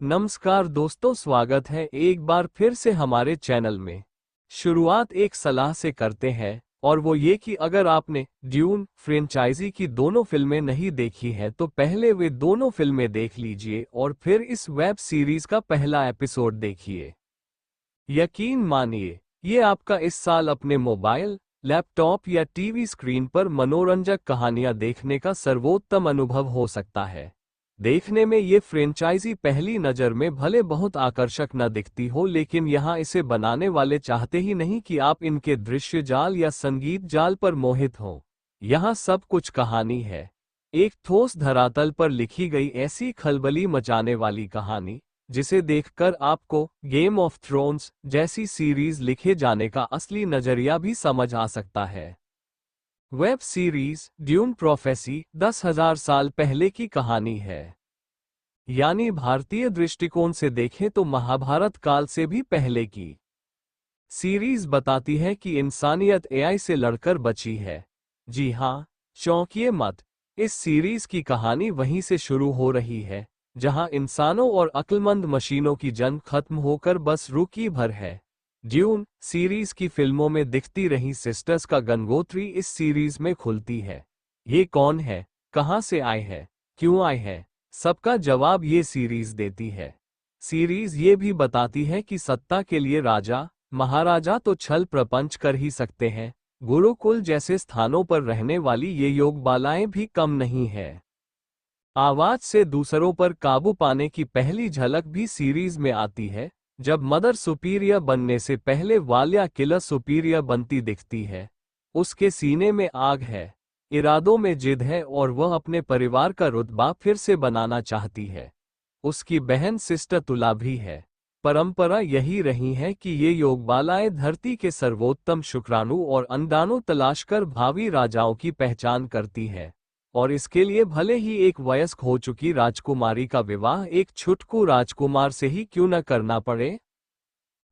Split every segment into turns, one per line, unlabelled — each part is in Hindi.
नमस्कार दोस्तों, स्वागत है एक बार फिर से हमारे चैनल में। शुरुआत एक सलाह से करते हैं, और वो ये कि अगर आपने ड्यून फ्रेंचाइजी की दोनों फिल्में नहीं देखी हैं तो पहले वे दोनों फिल्में देख लीजिए और फिर इस वेब सीरीज का पहला एपिसोड देखिए। यकीन मानिए, ये आपका इस साल अपने मोबाइल, लैपटॉप या टीवी स्क्रीन पर मनोरंजक कहानियां देखने का सर्वोत्तम अनुभव हो सकता है। देखने में ये फ्रेंचाइजी पहली नज़र में भले बहुत आकर्षक न दिखती हो, लेकिन यहाँ इसे बनाने वाले चाहते ही नहीं कि आप इनके दृश्य जाल या संगीत जाल पर मोहित हों। यहाँ सब कुछ कहानी है, एक ठोस धरातल पर लिखी गई ऐसी खलबली मचाने वाली कहानी जिसे देखकर आपको गेम ऑफ थ्रोन्स जैसी सीरीज लिखे जाने का असली नजरिया भी समझ आ सकता है। वेब सीरीज ड्यून प्रोफेसी 10,000 साल पहले की कहानी है। यानी भारतीय दृष्टिकोण से देखें तो महाभारत काल से भी पहले की। सीरीज बताती है कि इंसानियत एआई से लड़कर बची है। जी हाँ, चौंकिए मत, इस सीरीज की कहानी वहीं से शुरू हो रही है जहां इंसानों और अक्लमंद मशीनों की जंग खत्म होकर बस रुकी भर है। ड्यून सीरीज की फिल्मों में दिखती रही सिस्टर्स का गंगोत्री इस सीरीज में खुलती है। ये कौन है, कहां से आए हैं, क्यों आए हैं, सबका जवाब ये सीरीज देती है। सीरीज ये भी बताती है कि सत्ता के लिए राजा महाराजा तो छल प्रपंच कर ही सकते हैं, गुरुकुल जैसे स्थानों पर रहने वाली ये योगबालाएं भी कम नहीं है। आवाज से दूसरों पर काबू पाने की पहली झलक भी सीरीज में आती है, जब मदर सुपीरियर बनने से पहले वाल्या किलर सुपीरियर बनती दिखती है। उसके सीने में आग है, इरादों में जिद है और वह अपने परिवार का रुतबा फिर से बनाना चाहती है। उसकी बहन सिस्टर तुला भी है। परंपरा यही रही है कि ये योगबालाएं धरती के सर्वोत्तम शुक्राणु और अंडाणु तलाशकर भावी राजाओं की पहचान करती है, और इसके लिए भले ही एक वयस्क हो चुकी राजकुमारी का विवाह एक छुटकू राजकुमार से ही क्यों न करना पड़े।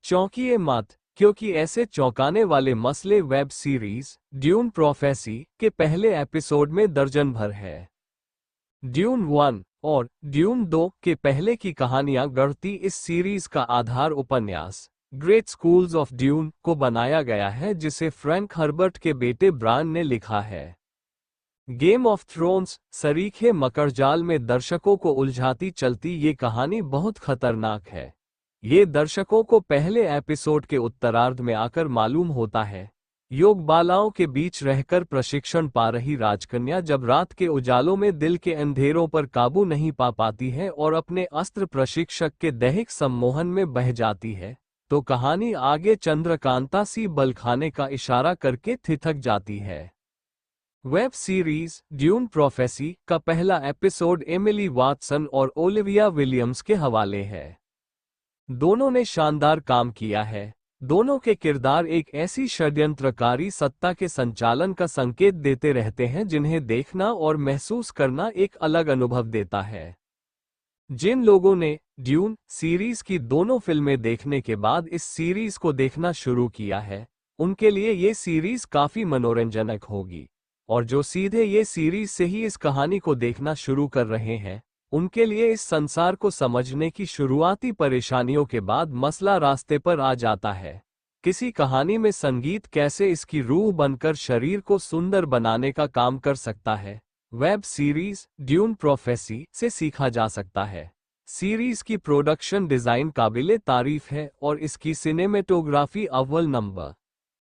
चौंकिए मत, क्योंकि ऐसे चौंकाने वाले मसले वेब सीरीज ड्यून प्रोफेसी के पहले एपिसोड में दर्जन भर है। ड्यून 1 और ड्यून 2 के पहले की कहानियां गढ़ती इस सीरीज का आधार उपन्यास ग्रेट स्कूल्स ऑफ ड्यून को बनाया गया है, जिसे फ्रैंक हर्बर्ट के बेटे ब्रायन ने लिखा है। गेम ऑफ थ्रोन्स सरीखे मकड़जाल में दर्शकों को उलझाती चलती ये कहानी बहुत खतरनाक है। ये दर्शकों को पहले एपिसोड के उत्तरार्ध में आकर मालूम होता है। योगबालाओं के बीच रहकर प्रशिक्षण पा रही राजकन्या जब रात के उजालों में दिल के अंधेरों पर काबू नहीं पा पाती है और अपने अस्त्र प्रशिक्षक के दैहिक सम्मोहन में बह जाती है, तो कहानी आगे चंद्रकांता सी बलखाने का इशारा करके थिथक जाती है। वेब सीरीज ड्यून प्रोफेसी का पहला एपिसोड एमिली वाटसन और ओलिविया विलियम्स के हवाले है। दोनों ने शानदार काम किया है। दोनों के किरदार एक ऐसी षड्यंत्रकारी सत्ता के संचालन का संकेत देते रहते हैं जिन्हें देखना और महसूस करना एक अलग अनुभव देता है। जिन लोगों ने ड्यून सीरीज की दोनों फिल्में देखने के बाद इस सीरीज को देखना शुरू किया है, उनके लिए ये सीरीज काफी मनोरंजनक होगी, और जो सीधे ये सीरीज से ही इस कहानी को देखना शुरू कर रहे हैं, उनके लिए इस संसार को समझने की शुरुआती परेशानियों के बाद मसला रास्ते पर आ जाता है। किसी कहानी में संगीत कैसे इसकी रूह बनकर शरीर को सुंदर बनाने का काम कर सकता है, वेब सीरीज ड्यून प्रोफेसी से सीखा जा सकता है। सीरीज की प्रोडक्शन डिजाइन काबिले तारीफ है और इसकी सिनेमेटोग्राफी अव्वल नंबर।